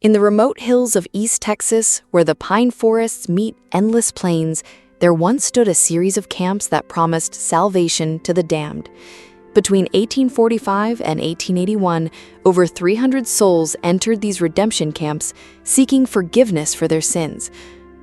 In the remote hills of East Texas, where the pine forests meet endless plains, there once stood a series of camps that promised salvation to the damned. Between 1845 and 1881, over 300 souls entered these redemption camps, seeking forgiveness for their sins.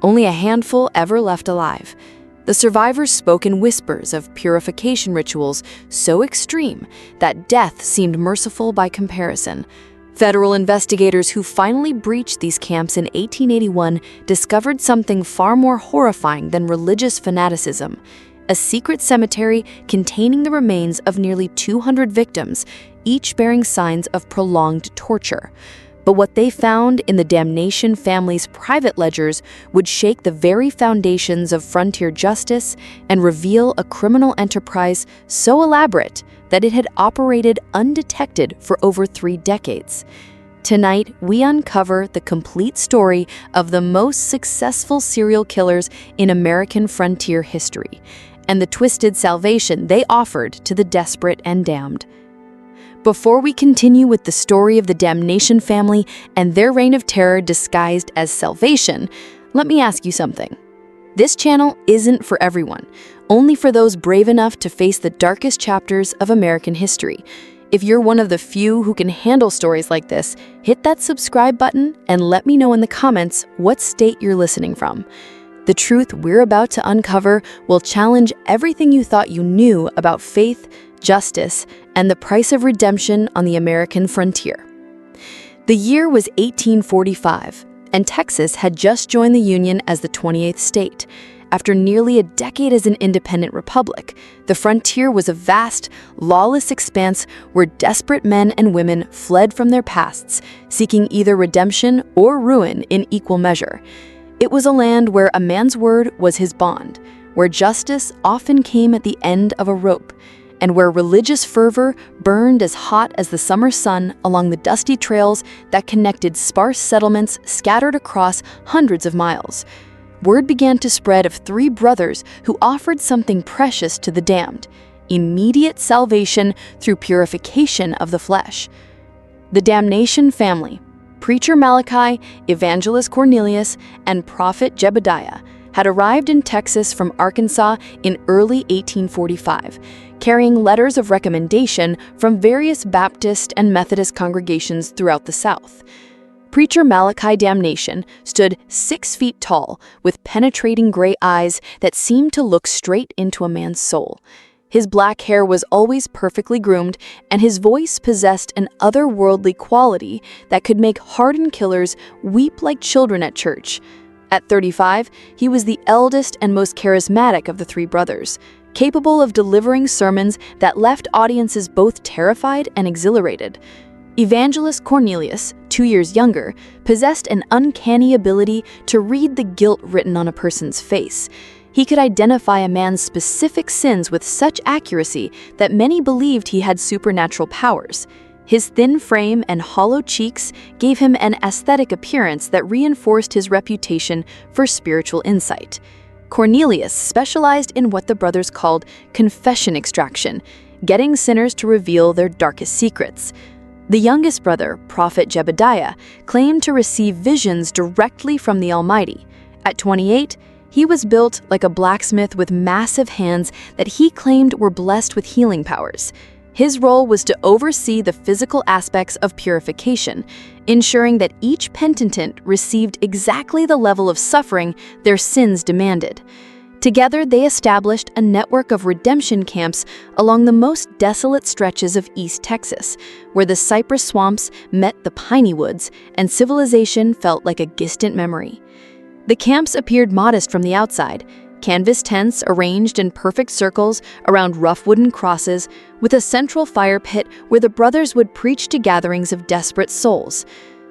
Only a handful ever left alive. The survivors spoke in whispers of purification rituals so extreme that death seemed merciful by comparison. Federal investigators who finally breached these camps in 1881 discovered something far more horrifying than religious fanaticism: a secret cemetery containing the remains of nearly 200 victims, each bearing signs of prolonged torture. But what they found in the Damnation family's private ledgers would shake the very foundations of frontier justice and reveal a criminal enterprise so elaborate that it had operated undetected for over 3 decades. Tonight, we uncover the complete story of the most successful serial killers in American frontier history, and the twisted salvation they offered to the desperate and damned. Before we continue with the story of the Damnation family and their reign of terror disguised as salvation, let me ask you something. This channel isn't for everyone, only for those brave enough to face the darkest chapters of American history. If you're one of the few who can handle stories like this, hit that subscribe button and let me know in the comments what state you're listening from. The truth we're about to uncover will challenge everything you thought you knew about faith, justice, and the price of redemption on the American frontier. The year was 1845, and Texas had just joined the Union as the 28th state. After nearly a decade as an independent republic, the frontier was a vast, lawless expanse where desperate men and women fled from their pasts, seeking either redemption or ruin in equal measure. It was a land where a man's word was his bond, where justice often came at the end of a rope, and where religious fervor burned as hot as the summer sun along the dusty trails that connected sparse settlements scattered across hundreds of miles. Word began to spread of 3 brothers who offered something precious to the damned: immediate salvation through purification of the flesh. The Damnation family, Preacher Malachi, Evangelist Cornelius, and Prophet Jebediah, had arrived in Texas from Arkansas in early 1845, carrying letters of recommendation from various Baptist and Methodist congregations throughout the South. Preacher Malachi Damnation stood 6 feet tall, with penetrating gray eyes that seemed to look straight into a man's soul. His black hair was always perfectly groomed, and his voice possessed an otherworldly quality that could make hardened killers weep like children at church. At 35, he was the eldest and most charismatic of the 3 brothers, capable of delivering sermons that left audiences both terrified and exhilarated. Evangelist Cornelius, 2 years younger, possessed an uncanny ability to read the guilt written on a person's face. He could identify a man's specific sins with such accuracy that many believed he had supernatural powers. His thin frame and hollow cheeks gave him an aesthetic appearance that reinforced his reputation for spiritual insight. Cornelius specialized in what the brothers called confession extraction, getting sinners to reveal their darkest secrets. The youngest brother, Prophet Jebediah, claimed to receive visions directly from the Almighty. At 28, he was built like a blacksmith with massive hands that he claimed were blessed with healing powers. His role was to oversee the physical aspects of purification, ensuring that each penitent received exactly the level of suffering their sins demanded. Together, they established a network of redemption camps along the most desolate stretches of East Texas, where the cypress swamps met the piney woods and civilization felt like a distant memory. The camps appeared modest from the outside: canvas tents arranged in perfect circles around rough wooden crosses, with a central fire pit where the brothers would preach to gatherings of desperate souls.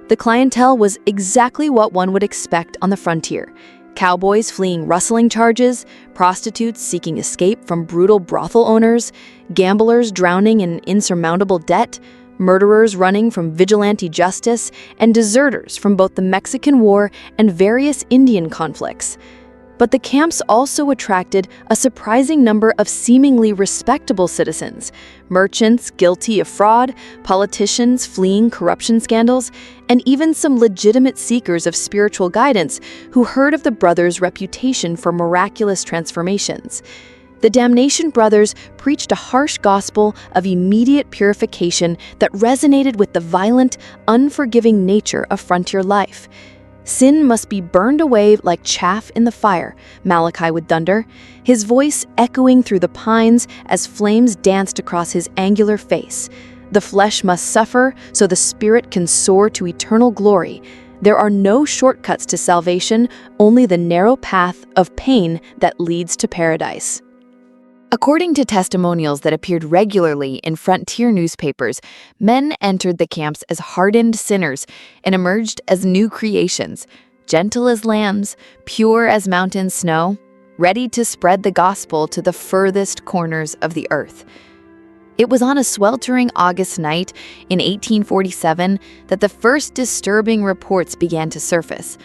The clientele was exactly what one would expect on the frontier: cowboys fleeing rustling charges, prostitutes seeking escape from brutal brothel owners, gamblers drowning in insurmountable debt, murderers running from vigilante justice, and deserters from both the Mexican War and various Indian conflicts. But the camps also attracted a surprising number of seemingly respectable citizens, merchants guilty of fraud, politicians fleeing corruption scandals, and even some legitimate seekers of spiritual guidance who heard of the brothers' reputation for miraculous transformations. The Damnation brothers preached a harsh gospel of immediate purification that resonated with the violent, unforgiving nature of frontier life. Sin must be burned away like chaff in the fire, Malachi would thunder, his voice echoing through the pines as flames danced across his angular face. The flesh must suffer so the spirit can soar to eternal glory. There are no shortcuts to salvation, only the narrow path of pain that leads to paradise. According to testimonials that appeared regularly in frontier newspapers, men entered the camps as hardened sinners and emerged as new creations, gentle as lambs, pure as mountain snow, ready to spread the gospel to the furthest corners of the earth. It was on a sweltering August night in 1847 that the first disturbing reports began to surface.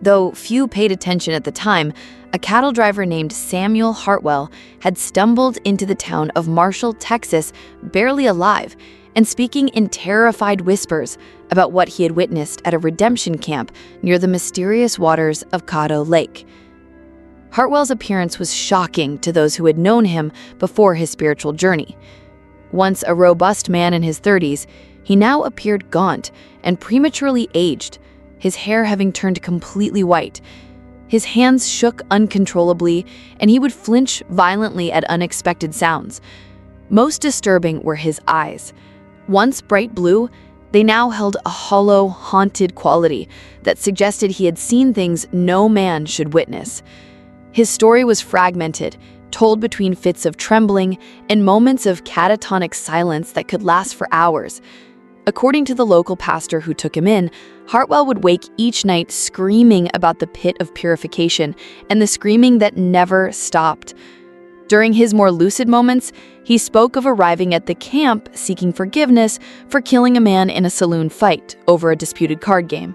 Though few paid attention at the time, a cattle driver named Samuel Hartwell had stumbled into the town of Marshall, Texas, barely alive, and speaking in terrified whispers about what he had witnessed at a redemption camp near the mysterious waters of Caddo Lake. Hartwell's appearance was shocking to those who had known him before his spiritual journey. Once a robust man in his 30s, he now appeared gaunt and prematurely aged, his hair having turned completely white. His hands shook uncontrollably, and he would flinch violently at unexpected sounds. Most disturbing were his eyes. Once bright blue, they now held a hollow, haunted quality that suggested he had seen things no man should witness. His story was fragmented, told between fits of trembling and moments of catatonic silence that could last for hours. According to the local pastor who took him in, Hartwell would wake each night screaming about the pit of purification and the screaming that never stopped. During his more lucid moments, he spoke of arriving at the camp seeking forgiveness for killing a man in a saloon fight over a disputed card game.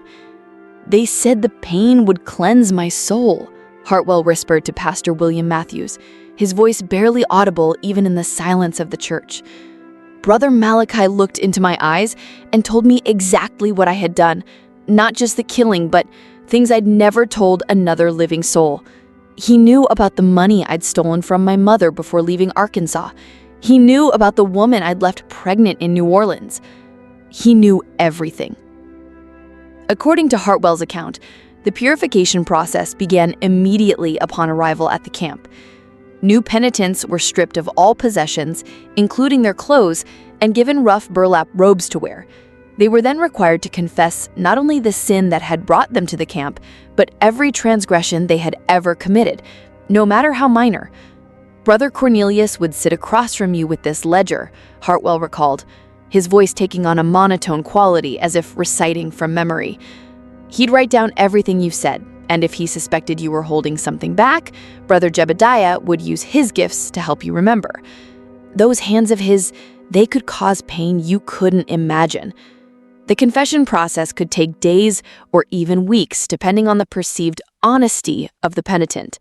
"They said the pain would cleanse my soul," Hartwell whispered to Pastor William Matthews, his voice barely audible even in the silence of the church. "Brother Malachi looked into my eyes and told me exactly what I had done. Not just the killing, but things I'd never told another living soul. He knew about the money I'd stolen from my mother before leaving Arkansas. He knew about the woman I'd left pregnant in New Orleans. He knew everything." According to Hartwell's account, the purification process began immediately upon arrival at the camp. New penitents were stripped of all possessions, including their clothes, and given rough burlap robes to wear. They were then required to confess not only the sin that had brought them to the camp, but every transgression they had ever committed, no matter how minor. "Brother Cornelius would sit across from you with this ledger," Hartwell recalled, his voice taking on a monotone quality as if reciting from memory. "He'd write down everything you said, and if he suspected you were holding something back, Brother Jebediah would use his gifts to help you remember. Those hands of his, they could cause pain you couldn't imagine." The confession process could take days or even weeks, depending on the perceived honesty of the penitent.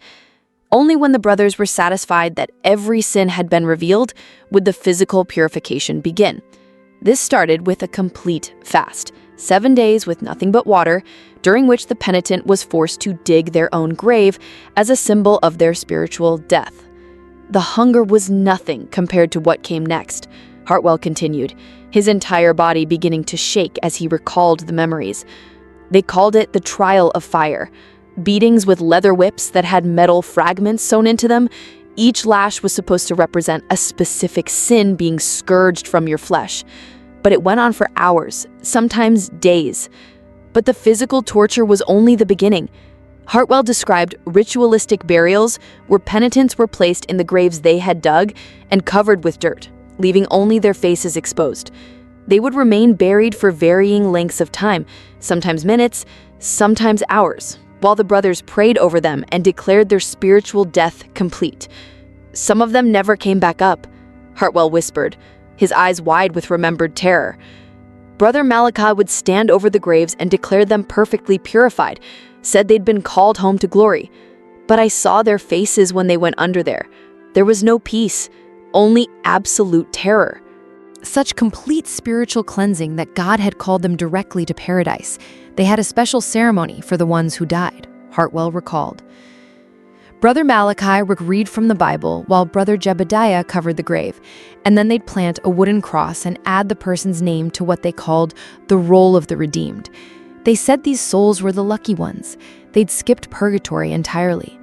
Only when the brothers were satisfied that every sin had been revealed would the physical purification begin. This started with a complete fast, 7 days with nothing but water, during which the penitent was forced to dig their own grave as a symbol of their spiritual death. "The hunger was nothing compared to what came next," Hartwell continued, his entire body beginning to shake as he recalled the memories. "They called it the trial of fire. Beatings with leather whips that had metal fragments sewn into them. Each lash was supposed to represent a specific sin being scourged from your flesh. But it went on for hours, sometimes days. But the physical torture was only the beginning." Hartwell described ritualistic burials where penitents were placed in the graves they had dug and covered with dirt, leaving only their faces exposed. They would remain buried for varying lengths of time, sometimes minutes, sometimes hours, while the brothers prayed over them and declared their spiritual death complete. "Some of them never came back up," Hartwell whispered, his eyes wide with remembered terror. Brother Malachi would stand over the graves and declare them perfectly purified, said they'd been called home to glory. But I saw their faces when they went under there. There was no peace, only absolute terror. Such complete spiritual cleansing that God had called them directly to paradise. They had a special ceremony for the ones who died, Hartwell recalled. Brother Malachi would read from the Bible while Brother Jebediah covered the grave, and then they'd plant a wooden cross and add the person's name to what they called the roll of the redeemed. They said these souls were the lucky ones. They'd skipped purgatory entirely.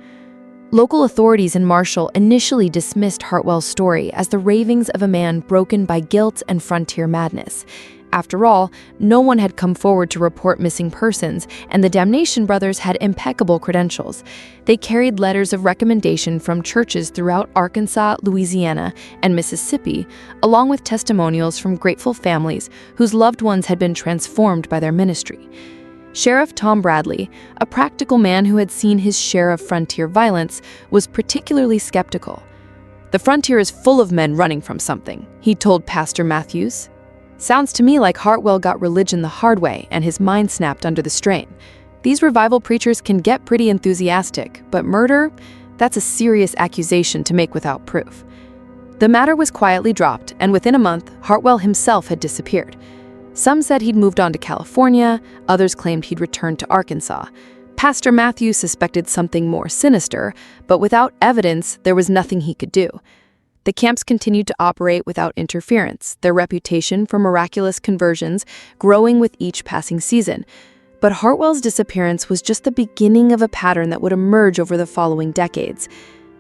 Local authorities in Marshall initially dismissed Hartwell's story as the ravings of a man broken by guilt and frontier madness. After all, no one had come forward to report missing persons, and the Damnation brothers had impeccable credentials. They carried letters of recommendation from churches throughout Arkansas, Louisiana, and Mississippi, along with testimonials from grateful families whose loved ones had been transformed by their ministry. Sheriff Tom Bradley, a practical man who had seen his share of frontier violence, was particularly skeptical. "The frontier is full of men running from something," he told Pastor Matthews. "Sounds to me like Hartwell got religion the hard way and his mind snapped under the strain. These revival preachers can get pretty enthusiastic, but murder? That's a serious accusation to make without proof." The matter was quietly dropped, and within a month, Hartwell himself had disappeared. Some said he'd moved on to California, others claimed he'd returned to Arkansas. Pastor Matthews suspected something more sinister, but without evidence, there was nothing he could do. The camps continued to operate without interference, their reputation for miraculous conversions growing with each passing season. But Hartwell's disappearance was just the beginning of a pattern that would emerge over the following decades.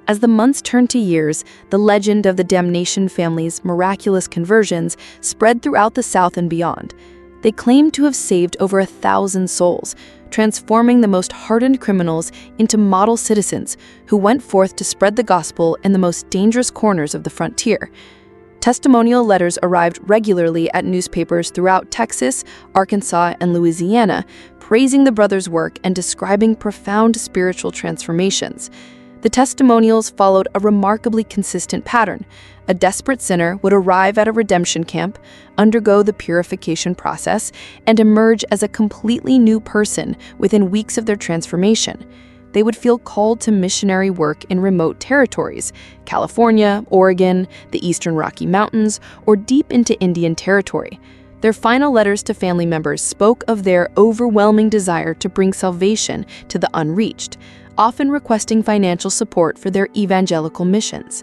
As the months turned to years, the legend of the Damnation family's miraculous conversions spread throughout the South and beyond. They claimed to have saved over 1,000 souls, transforming the most hardened criminals into model citizens who went forth to spread the gospel in the most dangerous corners of the frontier. Testimonial letters arrived regularly at newspapers throughout Texas, Arkansas, and Louisiana, praising the brothers' work and describing profound spiritual transformations. The testimonials followed a remarkably consistent pattern. A desperate sinner would arrive at a redemption camp, undergo the purification process, and emerge as a completely new person within weeks of their transformation. They would feel called to missionary work in remote territories, California, Oregon, the Eastern Rocky Mountains, or deep into Indian territory. Their final letters to family members spoke of their overwhelming desire to bring salvation to the unreached, often requesting financial support for their evangelical missions.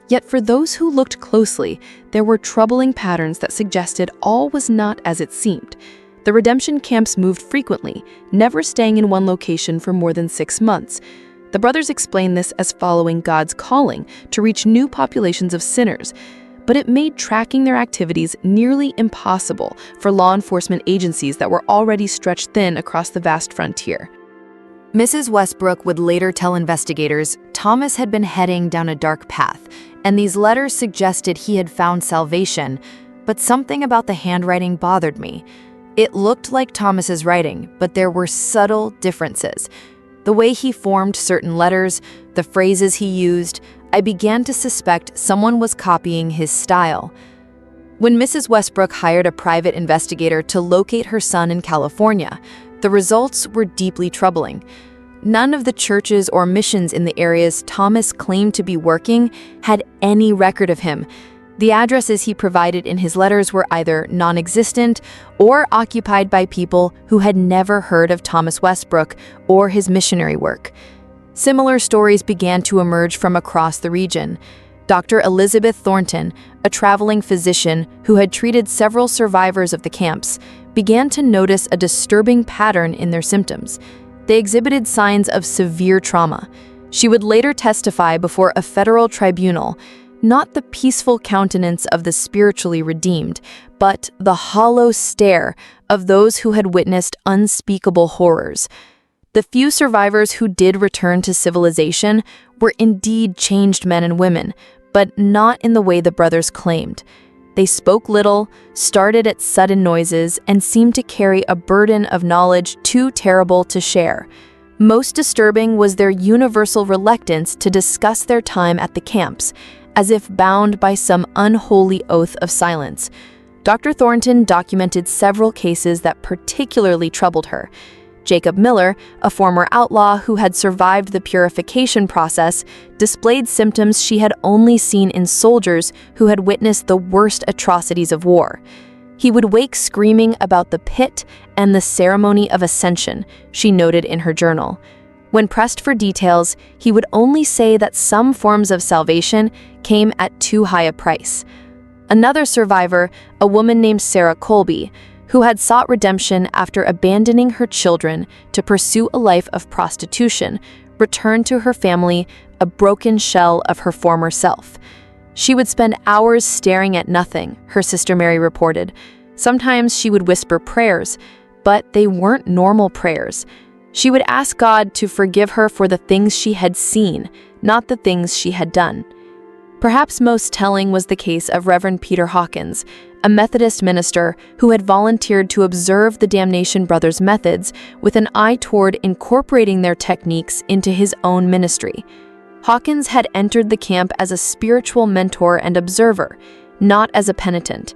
Yet for those who looked closely, there were troubling patterns that suggested all was not as it seemed. The redemption camps moved frequently, never staying in one location for more than 6 months. The brothers explained this as following God's calling to reach new populations of sinners, but it made tracking their activities nearly impossible for law enforcement agencies that were already stretched thin across the vast frontier. Mrs. Westbrook would later tell investigators Thomas had been heading down a dark path, and these letters suggested he had found salvation, but something about the handwriting bothered me. It looked like Thomas's writing, but there were subtle differences. The way he formed certain letters, the phrases he used, I began to suspect someone was copying his style. When Mrs. Westbrook hired a private investigator to locate her son in California, the results were deeply troubling. None of the churches or missions in the areas Thomas claimed to be working had any record of him. The addresses he provided in his letters were either non-existent or occupied by people who had never heard of Thomas Westbrook or his missionary work. Similar stories began to emerge from across the region. Dr. Elizabeth Thornton, a traveling physician who had treated several survivors of the camps, began to notice a disturbing pattern in their symptoms. They exhibited signs of severe trauma. She would later testify before a federal tribunal, not the peaceful countenance of the spiritually redeemed, but the hollow stare of those who had witnessed unspeakable horrors. The few survivors who did return to civilization were indeed changed men and women, but not in the way the brothers claimed. They spoke little, started at sudden noises, and seemed to carry a burden of knowledge too terrible to share. Most disturbing was their universal reluctance to discuss their time at the camps, as if bound by some unholy oath of silence. Dr. Thornton documented several cases that particularly troubled her. Jacob Miller, a former outlaw who had survived the purification process, displayed symptoms she had only seen in soldiers who had witnessed the worst atrocities of war. He would wake screaming about the pit and the ceremony of ascension, she noted in her journal. When pressed for details, he would only say that some forms of salvation came at too high a price. Another survivor, a woman named Sarah Colby, who had sought redemption after abandoning her children to pursue a life of prostitution, returned to her family a broken shell of her former self. She would spend hours staring at nothing, her sister Mary reported. Sometimes she would whisper prayers, but they weren't normal prayers. She would ask God to forgive her for the things she had seen, not the things she had done. Perhaps most telling was the case of Reverend Peter Hawkins, a Methodist minister who had volunteered to observe the Damnation brothers' methods with an eye toward incorporating their techniques into his own ministry. Hawkins had entered the camp as a spiritual mentor and observer, not as a penitent,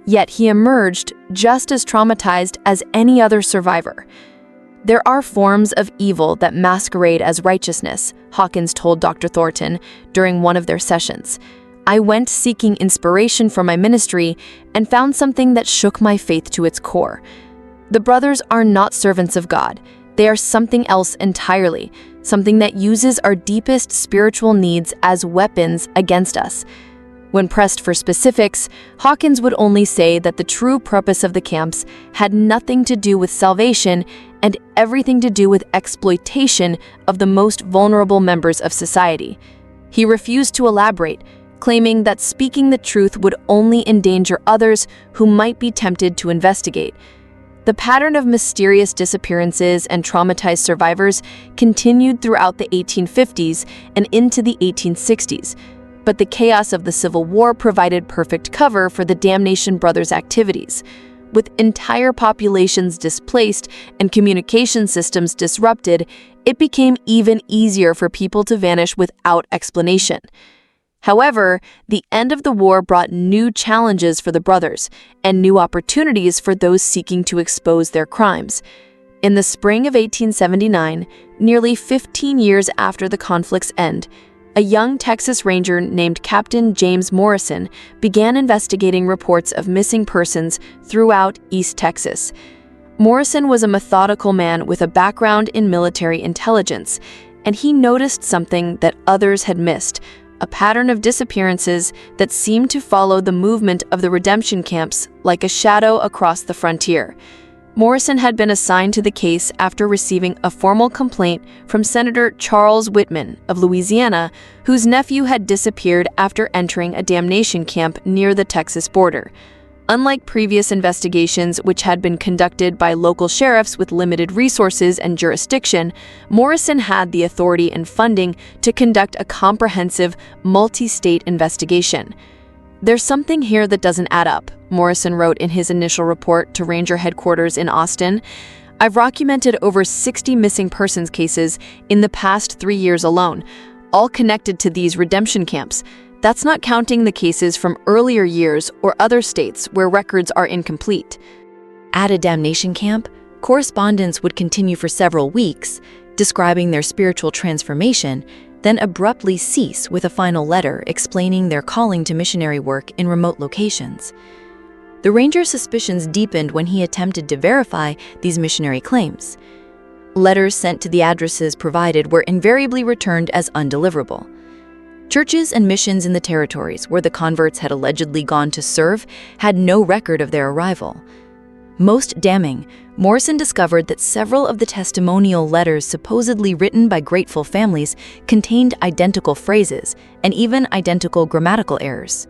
yet he emerged just as traumatized as any other survivor. There are forms of evil that masquerade as righteousness, Hawkins told Dr. Thornton during one of their sessions. I went seeking inspiration for my ministry and found something that shook my faith to its core. The brothers are not servants of God. They are something else entirely, something that uses our deepest spiritual needs as weapons against us. When pressed for specifics, Hawkins would only say that the true purpose of the camps had nothing to do with salvation and everything to do with exploitation of the most vulnerable members of society. He refused to elaborate, claiming that speaking the truth would only endanger others who might be tempted to investigate. The pattern of mysterious disappearances and traumatized survivors continued throughout the 1850s and into the 1860s, but the chaos of the Civil War provided perfect cover for the Damnation brothers' activities. With entire populations displaced and communication systems disrupted, it became even easier for people to vanish without explanation. However, the end of the war brought new challenges for the brothers and new opportunities for those seeking to expose their crimes. In the spring of 1879, nearly 15 years after the conflict's end, a young Texas Ranger named Captain James Morrison began investigating reports of missing persons throughout East Texas. Morrison was a methodical man with a background in military intelligence, and he noticed something that others had missed: a pattern of disappearances that seemed to follow the movement of the redemption camps like a shadow across the frontier. Morrison had been assigned to the case after receiving a formal complaint from Senator Charles Whitman of Louisiana, whose nephew had disappeared after entering a damnation camp near the Texas border. Unlike previous investigations, which had been conducted by local sheriffs with limited resources and jurisdiction, Morrison had the authority and funding to conduct a comprehensive, multi-state investigation. "There's something here that doesn't add up," Morrison wrote in his initial report to Ranger headquarters in Austin. "I've documented over 60 missing persons cases in the past 3 years alone, all connected to these redemption camps. That's not counting the cases from earlier years or other states where records are incomplete." At a damnation camp, correspondence would continue for several weeks, describing their spiritual transformation, then abruptly cease with a final letter explaining their calling to missionary work in remote locations. The ranger's suspicions deepened when he attempted to verify these missionary claims. Letters sent to the addresses provided were invariably returned as undeliverable. Churches and missions in the territories where the converts had allegedly gone to serve had no record of their arrival. Most damning, Morrison discovered that several of the testimonial letters supposedly written by grateful families contained identical phrases and even identical grammatical errors.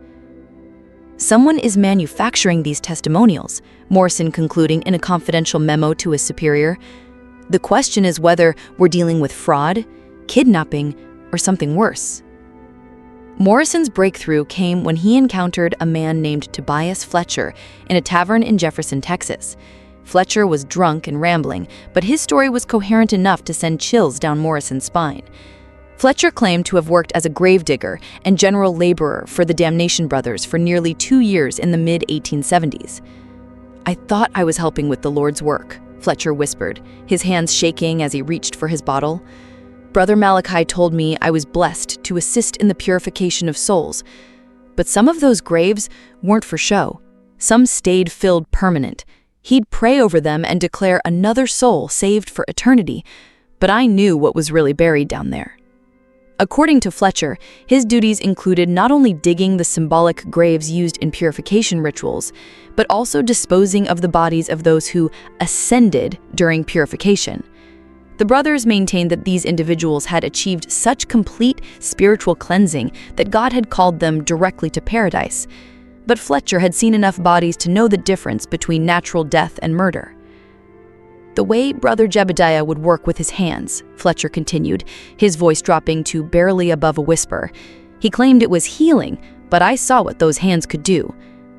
"Someone is manufacturing these testimonials," Morrison concluding in a confidential memo to his superior. "The question is whether we're dealing with fraud, kidnapping, or something worse." Morrison's breakthrough came when he encountered a man named Tobias Fletcher in a tavern in Jefferson, Texas. Fletcher was drunk and rambling, but his story was coherent enough to send chills down Morrison's spine. Fletcher claimed to have worked as a gravedigger and general laborer for the Damnation brothers for nearly 2 years in the mid-1870s. "I thought I was helping with the Lord's work," Fletcher whispered, his hands shaking as he reached for his bottle. "Brother Malachi told me I was blessed to assist in the purification of souls. But some of those graves weren't for show. Some stayed filled permanent. He'd pray over them and declare another soul saved for eternity, but I knew what was really buried down there." According to Fletcher, his duties included not only digging the symbolic graves used in purification rituals, but also disposing of the bodies of those who ascended during purification. The brothers maintained that these individuals had achieved such complete spiritual cleansing that God had called them directly to paradise. But Fletcher had seen enough bodies to know the difference between natural death and murder. "The way Brother Jebediah would work with his hands," Fletcher continued, his voice dropping to barely above a whisper. "He claimed it was healing, but I saw what those hands could do.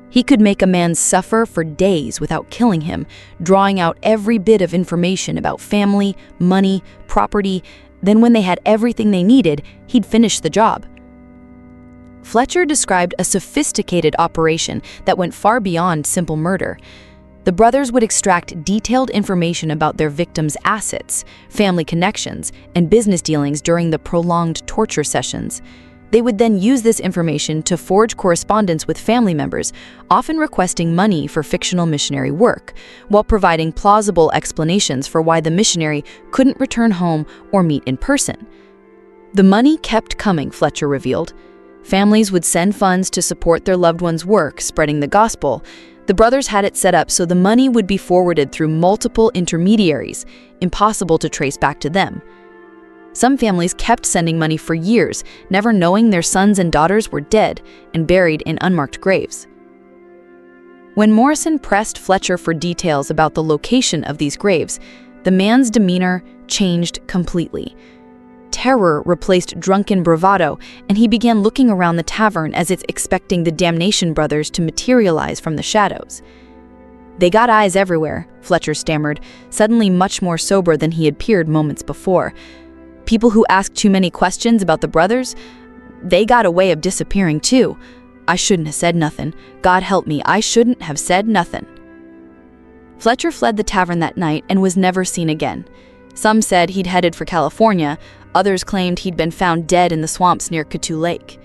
He could make a man suffer for days without killing him, drawing out every bit of information about family, money, property. Then when they had everything they needed, he'd finish the job." Fletcher described a sophisticated operation that went far beyond simple murder. The brothers would extract detailed information about their victims' assets, family connections, and business dealings during the prolonged torture sessions. They would then use this information to forge correspondence with family members, often requesting money for fictional missionary work, while providing plausible explanations for why the missionary couldn't return home or meet in person. The money kept coming, Fletcher revealed. Families would send funds to support their loved ones' work spreading the gospel. The brothers had it set up so the money would be forwarded through multiple intermediaries, impossible to trace back to them. Some families kept sending money for years, never knowing their sons and daughters were dead and buried in unmarked graves. When Morrison pressed Fletcher for details about the location of these graves, the man's demeanor changed completely. Terror replaced drunken bravado, and he began looking around the tavern as if expecting the Damnation brothers to materialize from the shadows. "They got eyes everywhere," Fletcher stammered, suddenly much more sober than he had appeared moments before. "People who asked too many questions about the brothers, they got a way of disappearing too. I shouldn't have said nothing. God help me, I shouldn't have said nothing." Fletcher fled the tavern that night and was never seen again. Some said he'd headed for California, others claimed he'd been found dead in the swamps near Coteau Lake.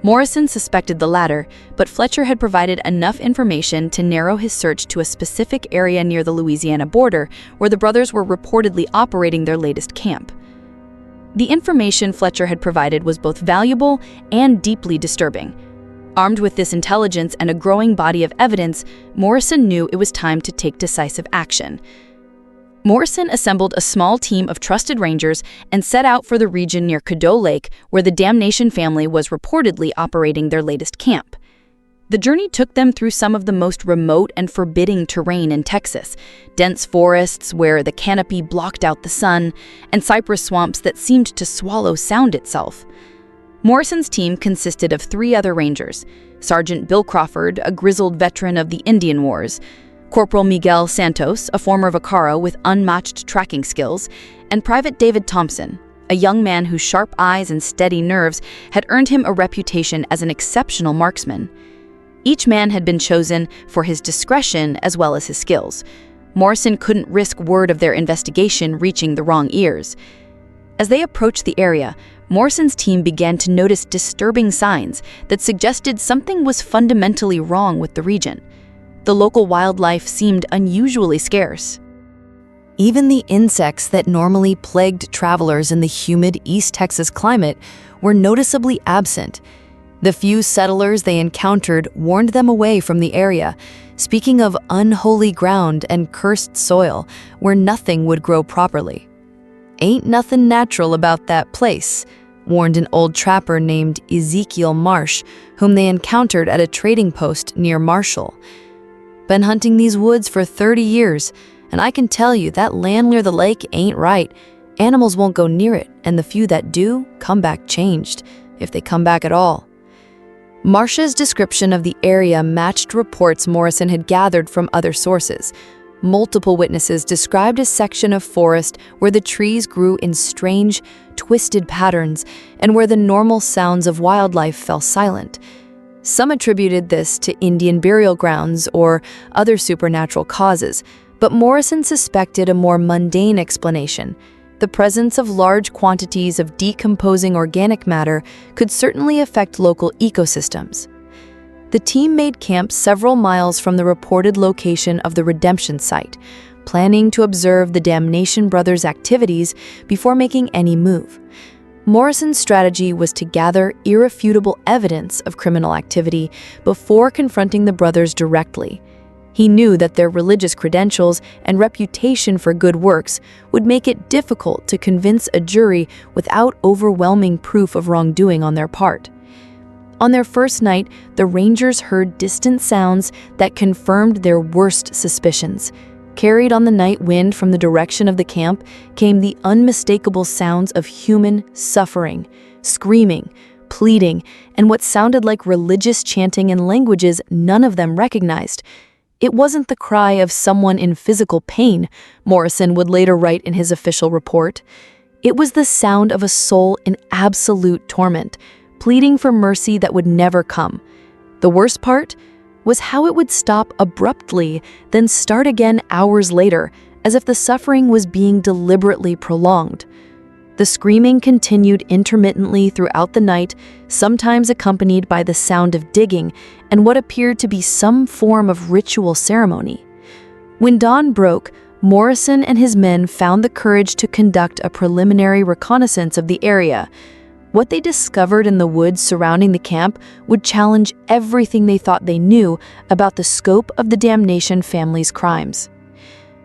Morrison suspected the latter, but Fletcher had provided enough information to narrow his search to a specific area near the Louisiana border where the brothers were reportedly operating their latest camp. The information Fletcher had provided was both valuable and deeply disturbing. Armed with this intelligence and a growing body of evidence, Morrison knew it was time to take decisive action. Morrison assembled a small team of trusted rangers and set out for the region near Coteau Lake, where the Damnation family was reportedly operating their latest camp. The journey took them through some of the most remote and forbidding terrain in Texas, dense forests where the canopy blocked out the sun, and cypress swamps that seemed to swallow sound itself. Morrison's team consisted of 3 other rangers: Sergeant Bill Crawford, a grizzled veteran of the Indian Wars, Corporal Miguel Santos, a former vaquero with unmatched tracking skills, and Private David Thompson, a young man whose sharp eyes and steady nerves had earned him a reputation as an exceptional marksman. Each man had been chosen for his discretion as well as his skills. Morrison couldn't risk word of their investigation reaching the wrong ears. As they approached the area, Morrison's team began to notice disturbing signs that suggested something was fundamentally wrong with the region. The local wildlife seemed unusually scarce. Even the insects that normally plagued travelers in the humid East Texas climate were noticeably absent. The few settlers they encountered warned them away from the area, speaking of unholy ground and cursed soil where nothing would grow properly. "Ain't nothing natural about that place," warned an old trapper named Ezekiel Marsh, whom they encountered at a trading post near Marshall. "Been hunting these woods for 30 years, and I can tell you that land near the lake ain't right. Animals won't go near it, and the few that do come back changed, if they come back at all." Marsh's description of the area matched reports Morrison had gathered from other sources. Multiple witnesses described a section of forest where the trees grew in strange, twisted patterns and where the normal sounds of wildlife fell silent. Some attributed this to Indian burial grounds or other supernatural causes, But Morrison suspected a more mundane explanation. The presence of large quantities of decomposing organic matter could certainly affect local ecosystems. The team made camp several miles from the reported location of the redemption site, planning to observe the Damnation brothers' activities before making any move. Morrison's strategy was to gather irrefutable evidence of criminal activity before confronting the brothers directly. He knew that their religious credentials and reputation for good works would make it difficult to convince a jury without overwhelming proof of wrongdoing on their part. On their first night, the Rangers heard distant sounds that confirmed their worst suspicions. Carried on the night wind from the direction of the camp came the unmistakable sounds of human suffering, screaming, pleading, and what sounded like religious chanting in languages none of them recognized. It wasn't the cry of someone in physical pain, Morrison would later write in his official report. It was the sound of a soul in absolute torment, pleading for mercy that would never come. The worst part was how it would stop abruptly, then start again hours later, as if the suffering was being deliberately prolonged. The screaming continued intermittently throughout the night, sometimes accompanied by the sound of digging and what appeared to be some form of ritual ceremony. When dawn broke, Morrison and his men found the courage to conduct a preliminary reconnaissance of the area. What they discovered in the woods surrounding the camp would challenge everything they thought they knew about the scope of the Damnation family's crimes.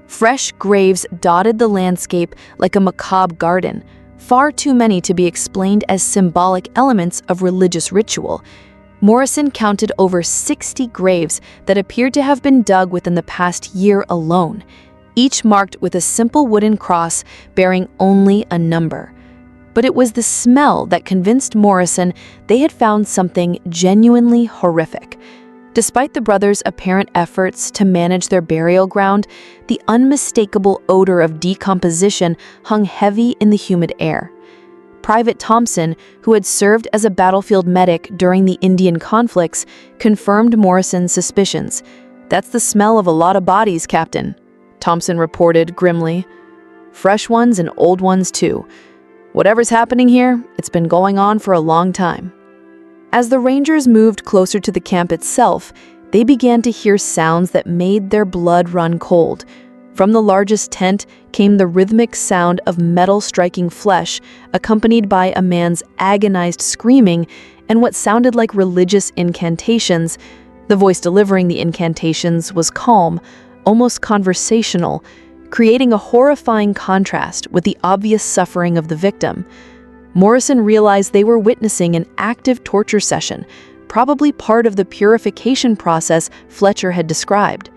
Fresh graves dotted the landscape like a macabre garden, far too many to be explained as symbolic elements of religious ritual. Morrison counted over 60 graves that appeared to have been dug within the past year alone, each marked with a simple wooden cross bearing only a number. But it was the smell that convinced Morrison they had found something genuinely horrific. Despite the brothers' apparent efforts to manage their burial ground, the unmistakable odor of decomposition hung heavy in the humid air. Private Thompson, who had served as a battlefield medic during the Indian conflicts, confirmed Morrison's suspicions. "That's the smell of a lot of bodies, Captain," Thompson reported grimly. "Fresh ones and old ones too. Whatever's happening here, it's been going on for a long time." As the Rangers moved closer to the camp itself, they began to hear sounds that made their blood run cold. From the largest tent came the rhythmic sound of metal striking flesh, accompanied by a man's agonized screaming and what sounded like religious incantations. The voice delivering the incantations was calm, almost conversational, creating a horrifying contrast with the obvious suffering of the victim. Morrison realized they were witnessing an active torture session, probably part of the purification process Fletcher had described.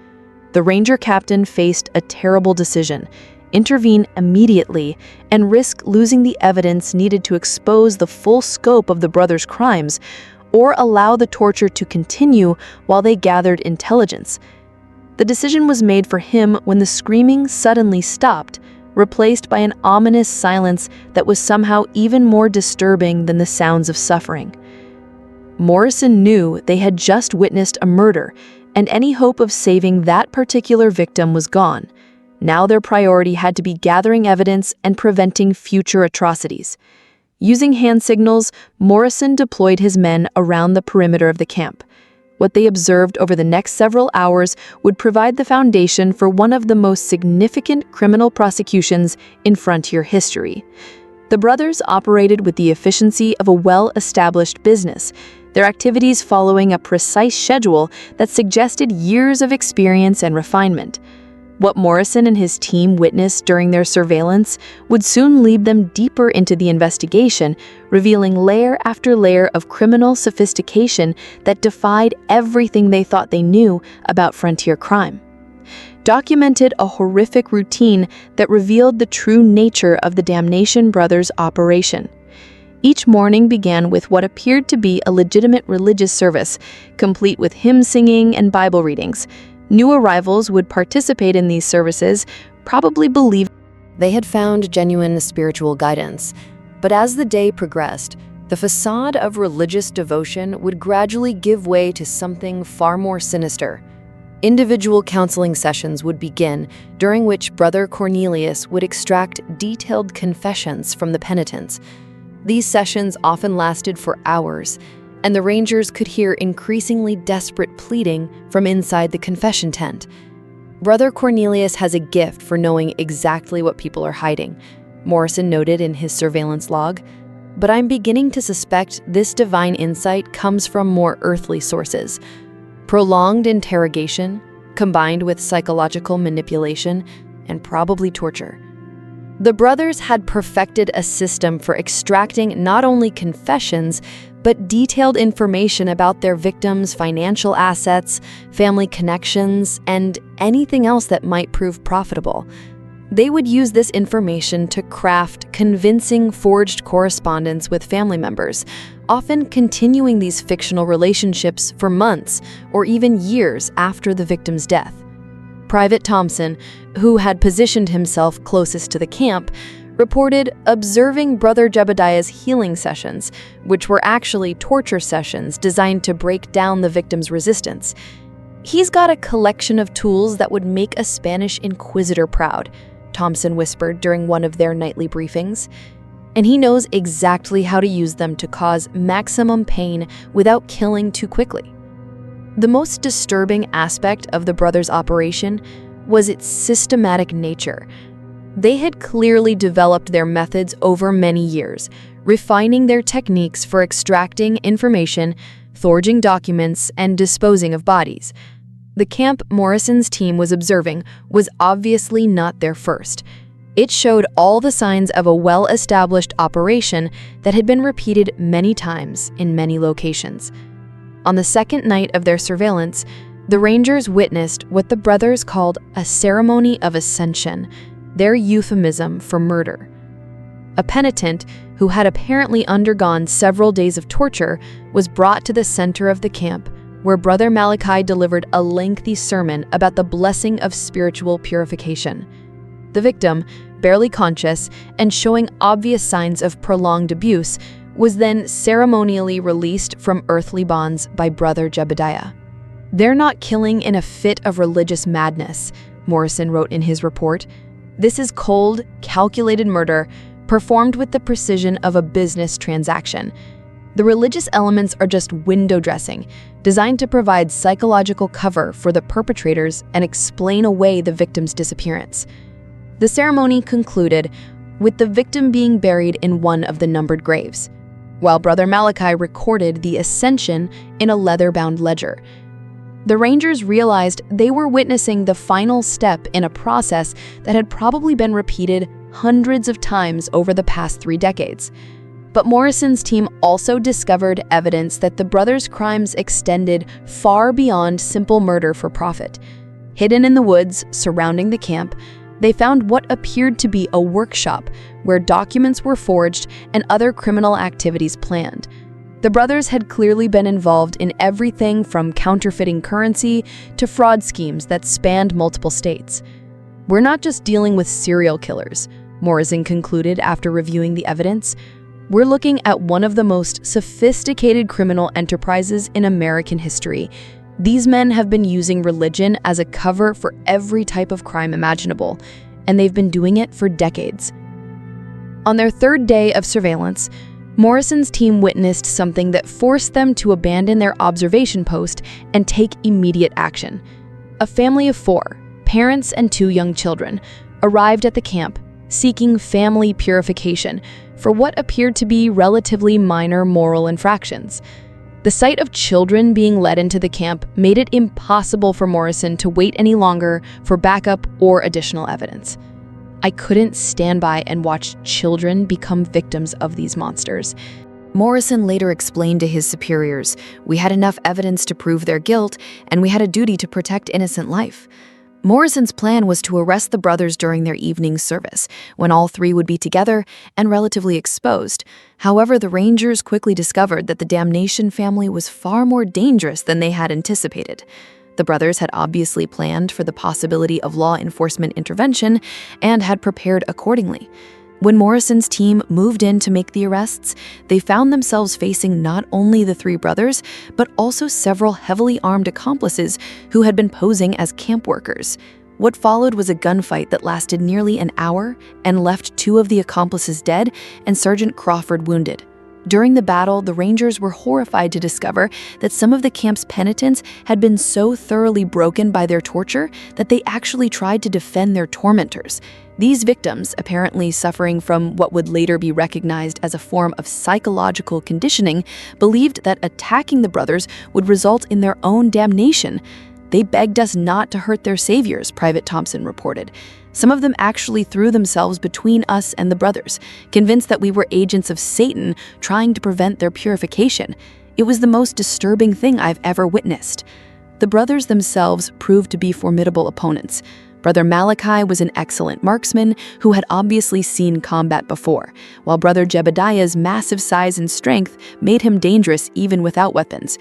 The Ranger captain faced a terrible decision: intervene immediately and risk losing the evidence needed to expose the full scope of the brothers' crimes, or allow the torture to continue while they gathered intelligence. The decision was made for him when the screaming suddenly stopped, replaced by an ominous silence that was somehow even more disturbing than the sounds of suffering. Morrison knew they had just witnessed a murder, and any hope of saving that particular victim was gone. Now their priority had to be gathering evidence and preventing future atrocities. Using hand signals, Morrison deployed his men around the perimeter of the camp. What they observed over the next several hours would provide the foundation for one of the most significant criminal prosecutions in frontier history. The brothers operated with the efficiency of a well-established business, their activities following a precise schedule that suggested years of experience and refinement. What Morrison and his team witnessed during their surveillance would soon lead them deeper into the investigation, revealing layer after layer of criminal sophistication that defied everything they thought they knew about frontier crime. Documented a horrific routine that revealed the true nature of the Damnation brothers' operation. Each morning began with what appeared to be a legitimate religious service, complete with hymn singing and Bible readings. New arrivals would participate in these services, probably believing they had found genuine spiritual guidance. But as the day progressed, the facade of religious devotion would gradually give way to something far more sinister. Individual counseling sessions would begin, during which Brother Cornelius would extract detailed confessions from the penitents. These sessions often lasted for hours, and the Rangers could hear increasingly desperate pleading from inside the confession tent. Brother Cornelius has a gift for knowing exactly what people are hiding, Morrison noted in his surveillance log, but I'm beginning to suspect this divine insight comes from more earthly sources. Prolonged interrogation, combined with psychological manipulation, and probably torture. The brothers had perfected a system for extracting not only confessions, but detailed information about their victims' financial assets, family connections, and anything else that might prove profitable. They would use this information to craft convincing forged correspondence with family members, often continuing these fictional relationships for months or even years after the victim's death. Private Thompson, who had positioned himself closest to the camp, reported observing Brother Jebediah's healing sessions, which were actually torture sessions designed to break down the victim's resistance. "He's got a collection of tools that would make a Spanish inquisitor proud," Thompson whispered during one of their nightly briefings. "And he knows exactly how to use them to cause maximum pain without killing too quickly." The most disturbing aspect of the brothers' operation was its systematic nature. They had clearly developed their methods over many years, refining their techniques for extracting information, forging documents, and disposing of bodies. The camp Morrison's team was observing was obviously not their first. It showed all the signs of a well-established operation that had been repeated many times in many locations. On the second night of their surveillance, the Rangers witnessed what the brothers called a ceremony of ascension, their euphemism for murder. A penitent, who had apparently undergone several days of torture, was brought to the center of the camp, where Brother Malachi delivered a lengthy sermon about the blessing of spiritual purification. The victim, barely conscious and showing obvious signs of prolonged abuse, was then ceremonially released from earthly bonds by Brother Jebediah. "They're not killing in a fit of religious madness," Morrison wrote in his report. "This is cold, calculated murder, performed with the precision of a business transaction. The religious elements are just window dressing, designed to provide psychological cover for the perpetrators and explain away the victim's disappearance." The ceremony concluded with the victim being buried in one of the numbered graves, while Brother Malachi recorded the ascension in a leather-bound ledger. The Rangers realized they were witnessing the final step in a process that had probably been repeated hundreds of times over the past 3 decades. But Morrison's team also discovered evidence that the brothers' crimes extended far beyond simple murder for profit. Hidden in the woods surrounding the camp, they found what appeared to be a workshop where documents were forged and other criminal activities planned. The brothers had clearly been involved in everything from counterfeiting currency to fraud schemes that spanned multiple states. "We're not just dealing with serial killers," Morrison concluded after reviewing the evidence. "We're looking at one of the most sophisticated criminal enterprises in American history. These men have been using religion as a cover for every type of crime imaginable, and they've been doing it for decades." On their third day of surveillance, Morrison's team witnessed something that forced them to abandon their observation post and take immediate action. A family of 4, parents and 2 young children, arrived at the camp, seeking family purification for what appeared to be relatively minor moral infractions. The sight of children being led into the camp made it impossible for Morrison to wait any longer for backup or additional evidence. "I couldn't stand by and watch children become victims of these monsters." Morrison later explained to his superiors, "We had enough evidence to prove their guilt, and we had a duty to protect innocent life." Morrison's plan was to arrest the brothers during their evening service, when all 3 would be together and relatively exposed. However, the Rangers quickly discovered that the Damnation family was far more dangerous than they had anticipated. The brothers had obviously planned for the possibility of law enforcement intervention and had prepared accordingly. When Morrison's team moved in to make the arrests, they found themselves facing not only the three brothers, but also several heavily armed accomplices who had been posing as camp workers. What followed was a gunfight that lasted nearly an hour and left two of the accomplices dead and Sergeant Crawford wounded. During the battle, the Rangers were horrified to discover that some of the camp's penitents had been so thoroughly broken by their torture that they actually tried to defend their tormentors. These victims, apparently suffering from what would later be recognized as a form of psychological conditioning, believed that attacking the brothers would result in their own damnation. They begged us not to hurt their saviors, Private Thompson reported. Some of them actually threw themselves between us and the brothers, convinced that we were agents of Satan trying to prevent their purification. It was the most disturbing thing I've ever witnessed. The brothers themselves proved to be formidable opponents. Brother Malachi was an excellent marksman who had obviously seen combat before, while Brother Jebediah's massive size and strength made him dangerous even without weapons.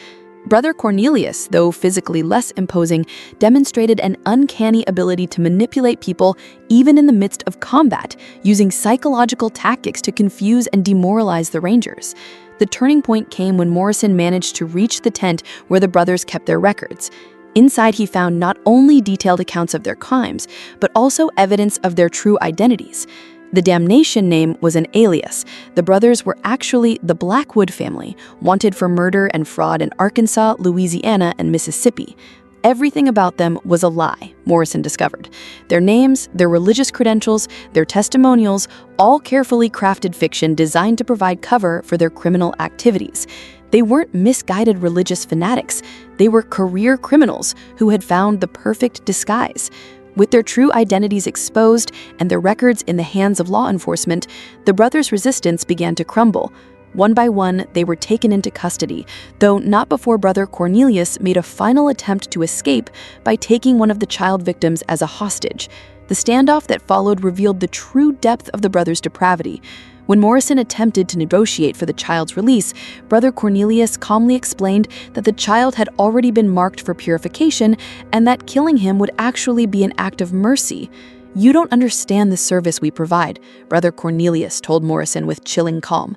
Brother Cornelius, though physically less imposing, demonstrated an uncanny ability to manipulate people even in the midst of combat, using psychological tactics to confuse and demoralize the Rangers. The turning point came when Morrison managed to reach the tent where the brothers kept their records. Inside, he found not only detailed accounts of their crimes, but also evidence of their true identities. The Damnation name was an alias. The brothers were actually the Blackwood family, wanted for murder and fraud in Arkansas, Louisiana, and Mississippi. Everything about them was a lie, Morrison discovered. Their names, their religious credentials, their testimonials, all carefully crafted fiction designed to provide cover for their criminal activities. They weren't misguided religious fanatics. They were career criminals who had found the perfect disguise. With their true identities exposed and their records in the hands of law enforcement, the brothers' resistance began to crumble. One by one, they were taken into custody, though not before Brother Cornelius made a final attempt to escape by taking one of the child victims as a hostage. The standoff that followed revealed the true depth of the brothers' depravity. When Morrison attempted to negotiate for the child's release, Brother Cornelius calmly explained that the child had already been marked for purification and that killing him would actually be an act of mercy. "You don't understand the service we provide," Brother Cornelius told Morrison with chilling calm.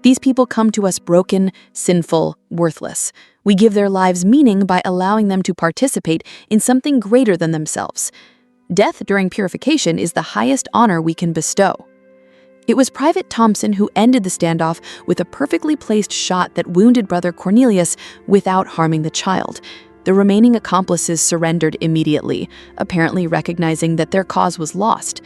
"These people come to us broken, sinful, worthless. We give their lives meaning by allowing them to participate in something greater than themselves. Death during purification is the highest honor we can bestow." It was Private Thompson who ended the standoff with a perfectly placed shot that wounded Brother Cornelius without harming the child. The remaining accomplices surrendered immediately, apparently recognizing that their cause was lost.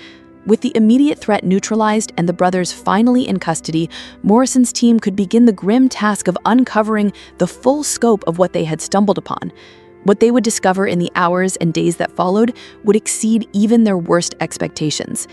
With the immediate threat neutralized and the brothers finally in custody, Morrison's team could begin the grim task of uncovering the full scope of what they had stumbled upon. What they would discover in the hours and days that followed would exceed even their worst expectations.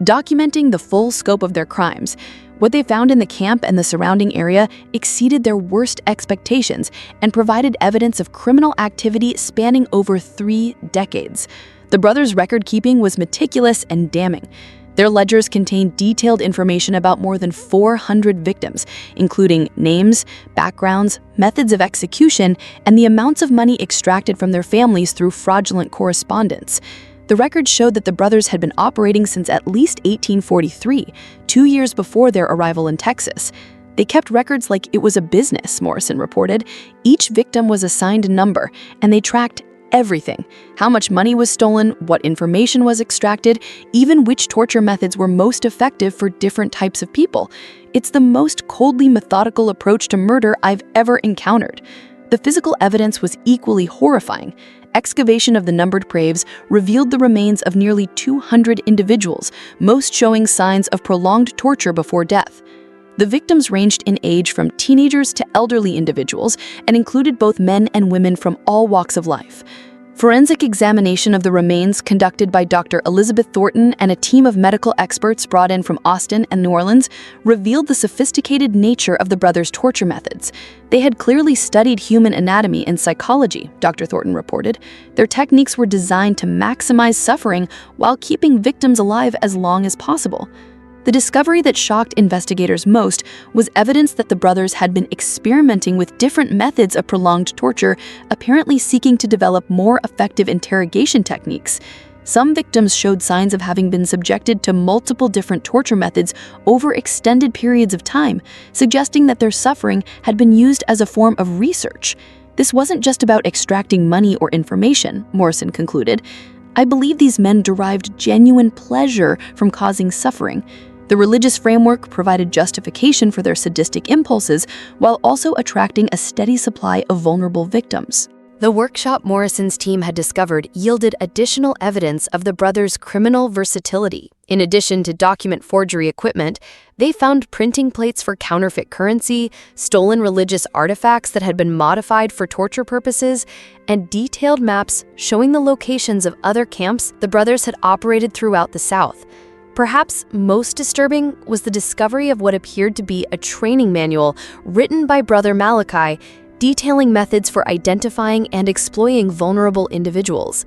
Documenting the full scope of their crimes, what they found in the camp and the surrounding area exceeded their worst expectations and provided evidence of criminal activity spanning over 3 decades. The brothers' record-keeping was meticulous and damning. Their ledgers contained detailed information about more than 400 victims, including names, backgrounds, methods of execution, and the amounts of money extracted from their families through fraudulent correspondence. The records showed that the brothers had been operating since at least 1843, 2 years before their arrival in Texas. They kept records like it was a business, Morrison reported. Each victim was assigned a number, and they tracked everything: how much money was stolen, what information was extracted, even which torture methods were most effective for different types of people. It's the most coldly methodical approach to murder I've ever encountered. The physical evidence was equally horrifying. Excavation of the numbered graves revealed the remains of nearly 200 individuals, most showing signs of prolonged torture before death. The victims ranged in age from teenagers to elderly individuals and included both men and women from all walks of life. Forensic examination of the remains conducted by Dr. Elizabeth Thornton and a team of medical experts brought in from Austin and New Orleans revealed the sophisticated nature of the brothers' torture methods. They had clearly studied human anatomy and psychology, Dr. Thornton reported. Their techniques were designed to maximize suffering while keeping victims alive as long as possible. The discovery that shocked investigators most was evidence that the brothers had been experimenting with different methods of prolonged torture, apparently seeking to develop more effective interrogation techniques. Some victims showed signs of having been subjected to multiple different torture methods over extended periods of time, suggesting that their suffering had been used as a form of research. This wasn't just about extracting money or information, Morrison concluded. I believe these men derived genuine pleasure from causing suffering. The religious framework provided justification for their sadistic impulses while also attracting a steady supply of vulnerable victims. The workshop Morrison's team had discovered yielded additional evidence of the brothers' criminal versatility. In addition to document forgery equipment, they found printing plates for counterfeit currency, stolen religious artifacts that had been modified for torture purposes, and detailed maps showing the locations of other camps the brothers had operated throughout the South. Perhaps most disturbing was the discovery of what appeared to be a training manual written by Brother Malachi, detailing methods for identifying and exploiting vulnerable individuals.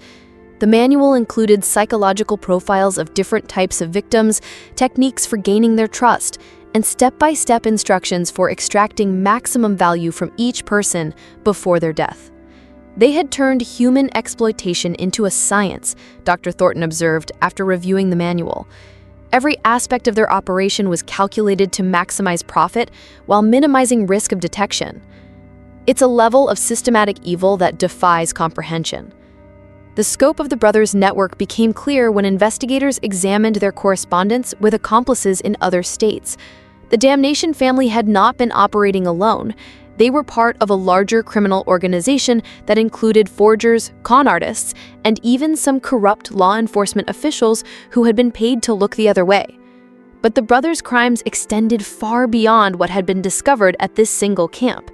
The manual included psychological profiles of different types of victims, techniques for gaining their trust, and step-by-step instructions for extracting maximum value from each person before their death. They had turned human exploitation into a science, Dr. Thornton observed after reviewing the manual. Every aspect of their operation was calculated to maximize profit while minimizing risk of detection. It's a level of systematic evil that defies comprehension. The scope of the brothers' network became clear when investigators examined their correspondence with accomplices in other states. The Damnation family had not been operating alone. They were part of a larger criminal organization that included forgers, con artists, and even some corrupt law enforcement officials who had been paid to look the other way. But the brothers' crimes extended far beyond what had been discovered at this single camp.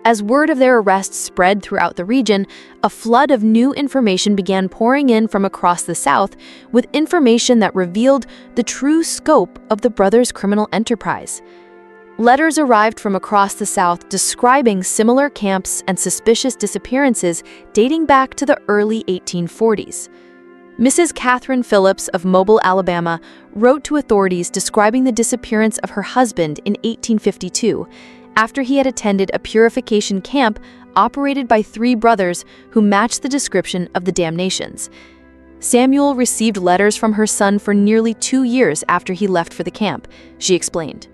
As word of their arrests spread throughout the region, a flood of new information began pouring in from across the South, with information that revealed the true scope of the brothers' criminal enterprise. Letters arrived from across the South describing similar camps and suspicious disappearances dating back to the early 1840s. Mrs. Catherine Phillips of Mobile, Alabama, wrote to authorities describing the disappearance of her husband in 1852, after he had attended a purification camp operated by 3 brothers who matched the description of the Damnations. Samuel received letters from her son for nearly 2 years after he left for the camp, she explained.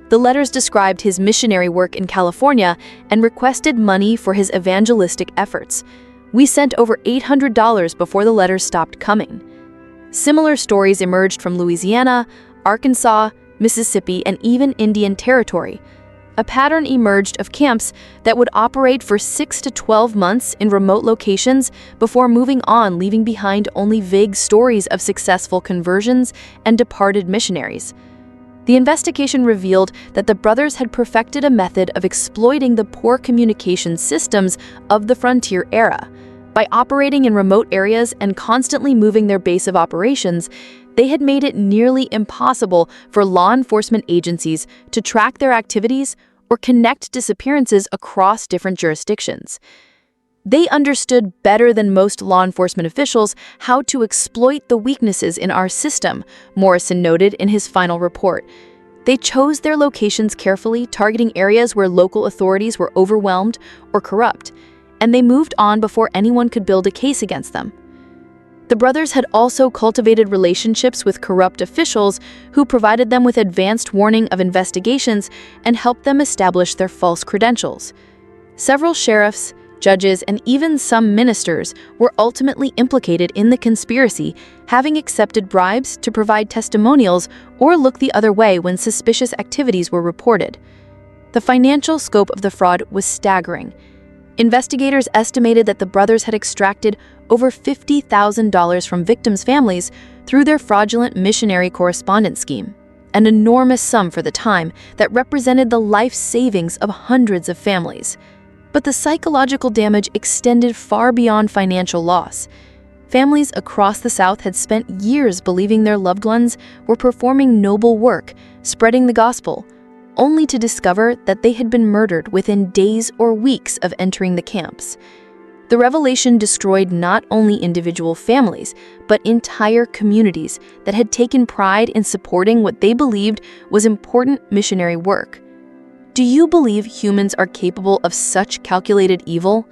The letters described his missionary work in California and requested money for his evangelistic efforts. We sent over $800 before the letters stopped coming. Similar stories emerged from Louisiana, Arkansas, Mississippi, and even Indian Territory. A pattern emerged of camps that would operate for 6 to 12 months in remote locations before moving on, leaving behind only vague stories of successful conversions and departed missionaries. The investigation revealed that the brothers had perfected a method of exploiting the poor communication systems of the frontier era. By operating in remote areas and constantly moving their base of operations, they had made it nearly impossible for law enforcement agencies to track their activities or connect disappearances across different jurisdictions. They understood better than most law enforcement officials how to exploit the weaknesses in our system, Morrison noted in his final report. They chose their locations carefully, targeting areas where local authorities were overwhelmed or corrupt, and they moved on before anyone could build a case against them. The brothers had also cultivated relationships with corrupt officials who provided them with advanced warning of investigations and helped them establish their false credentials. Several sheriffs, judges, and even some ministers were ultimately implicated in the conspiracy, having accepted bribes to provide testimonials or look the other way when suspicious activities were reported. The financial scope of the fraud was staggering. Investigators estimated that the brothers had extracted over $50,000 from victims' families through their fraudulent missionary correspondence scheme, an enormous sum for the time that represented the life savings of hundreds of families. But the psychological damage extended far beyond financial loss. Families across the South had spent years believing their loved ones were performing noble work, spreading the gospel, only to discover that they had been murdered within days or weeks of entering the camps. The revelation destroyed not only individual families, but entire communities that had taken pride in supporting what they believed was important missionary work. Do you believe humans are capable of such calculated evil?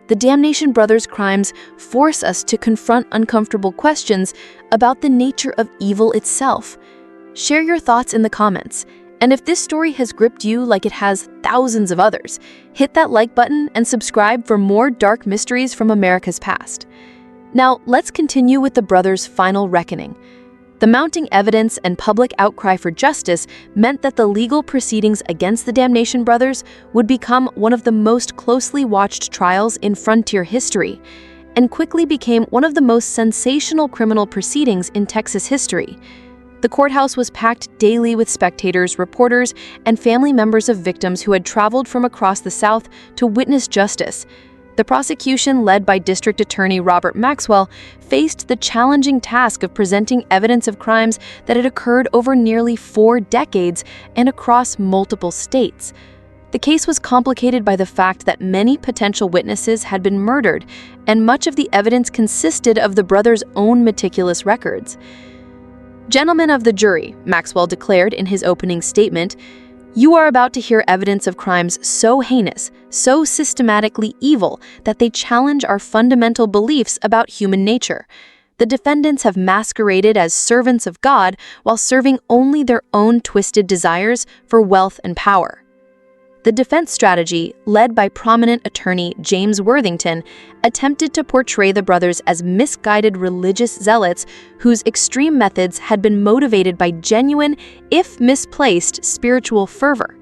the Damnation brothers' crimes force us to confront uncomfortable questions about the nature of evil itself. Share your thoughts in the comments. And if this story has gripped you like it has thousands of others, hit that like button and subscribe for more dark mysteries from America's past. Now, let's continue with the brothers' final reckoning. The mounting evidence and public outcry for justice meant that the legal proceedings against the Damnation brothers would become one of the most closely watched trials in frontier history, and quickly became one of the most sensational criminal proceedings in Texas history. The courthouse was packed daily with spectators, reporters, and family members of victims who had traveled from across the South to witness justice. The prosecution, led by District Attorney Robert Maxwell, faced the challenging task of presenting evidence of crimes that had occurred over nearly 4 decades and across multiple states. The case was complicated by the fact that many potential witnesses had been murdered, and much of the evidence consisted of the brothers' own meticulous records. "Gentlemen of the jury," Maxwell declared in his opening statement, "you are about to hear evidence of crimes so heinous, so systematically evil, that they challenge our fundamental beliefs about human nature. The defendants have masqueraded as servants of God while serving only their own twisted desires for wealth and power." The defense strategy, led by prominent attorney James Worthington, attempted to portray the brothers as misguided religious zealots whose extreme methods had been motivated by genuine, if misplaced, spiritual fervor.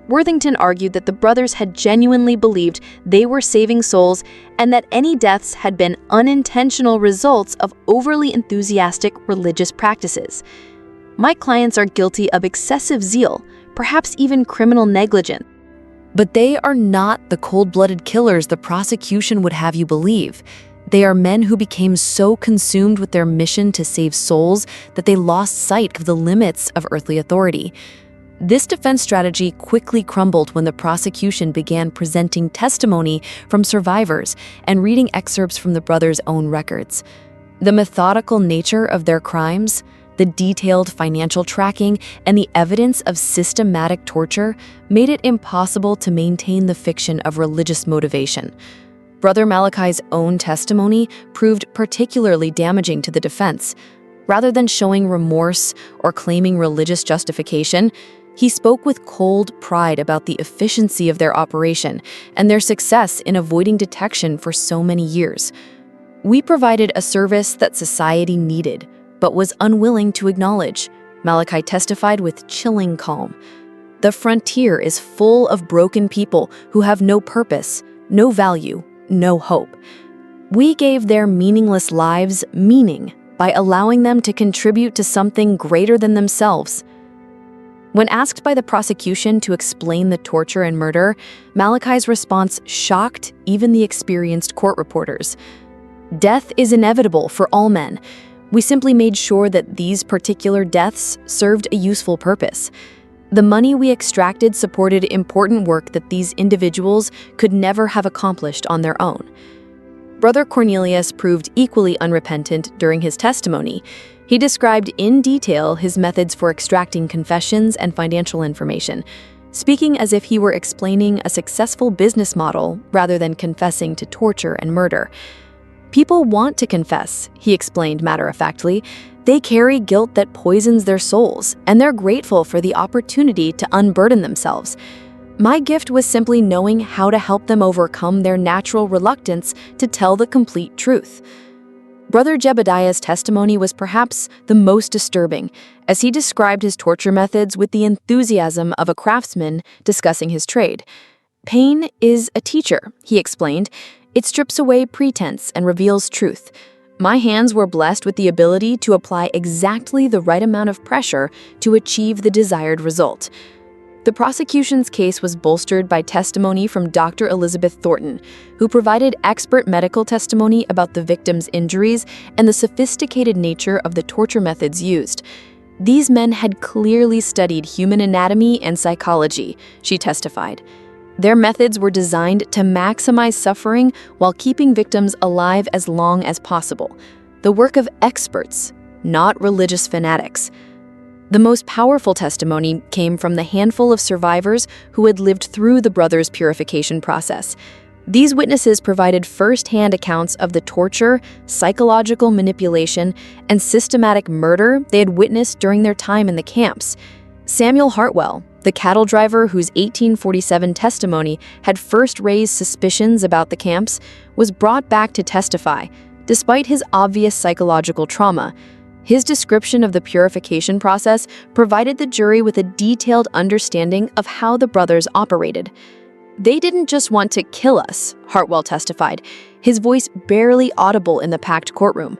Worthington argued that the brothers had genuinely believed they were saving souls and that any deaths had been unintentional results of overly enthusiastic religious practices. "My clients are guilty of excessive zeal, perhaps even criminal negligence. But they are not the cold-blooded killers the prosecution would have you believe. They are men who became so consumed with their mission to save souls that they lost sight of the limits of earthly authority." This defense strategy quickly crumbled when the prosecution began presenting testimony from survivors and reading excerpts from the brothers' own records. The methodical nature of their crimes, the detailed financial tracking, and the evidence of systematic torture made it impossible to maintain the fiction of religious motivation. Brother Malachi's own testimony proved particularly damaging to the defense. Rather than showing remorse or claiming religious justification, he spoke with cold pride about the efficiency of their operation and their success in avoiding detection for so many years. "We provided a service that society needed, but was unwilling to acknowledge," Malachi testified with chilling calm. "The frontier is full of broken people who have no purpose, no value, no hope. We gave their meaningless lives meaning by allowing them to contribute to something greater than themselves." When asked by the prosecution to explain the torture and murder, Malachi's response shocked even the experienced court reporters. "Death is inevitable for all men. We simply made sure that these particular deaths served a useful purpose. The money we extracted supported important work that these individuals could never have accomplished on their own." Brother Cornelius proved equally unrepentant during his testimony. He described in detail his methods for extracting confessions and financial information, speaking as if he were explaining a successful business model rather than confessing to torture and murder. "People want to confess," he explained matter-of-factly. "They carry guilt that poisons their souls, and they're grateful for the opportunity to unburden themselves. My gift was simply knowing how to help them overcome their natural reluctance to tell the complete truth." Brother Jebediah's testimony was perhaps the most disturbing, as he described his torture methods with the enthusiasm of a craftsman discussing his trade. "Pain is a teacher," he explained. "It strips away pretense and reveals truth. My hands were blessed with the ability to apply exactly the right amount of pressure to achieve the desired result." The prosecution's case was bolstered by testimony from Dr. Elizabeth Thornton, who provided expert medical testimony about the victim's injuries and the sophisticated nature of the torture methods used. "These men had clearly studied human anatomy and psychology," she testified. "Their methods were designed to maximize suffering while keeping victims alive as long as possible. The work of experts, not religious fanatics." The most powerful testimony came from the handful of survivors who had lived through the brothers' purification process. These witnesses provided first-hand accounts of the torture, psychological manipulation, and systematic murder they had witnessed during their time in the camps. Samuel Hartwell, the cattle driver whose 1847 testimony had first raised suspicions about the camps, was brought back to testify, despite his obvious psychological trauma. His description of the purification process provided the jury with a detailed understanding of how the brothers operated. "They didn't just want to kill us," Hartwell testified, his voice barely audible in the packed courtroom.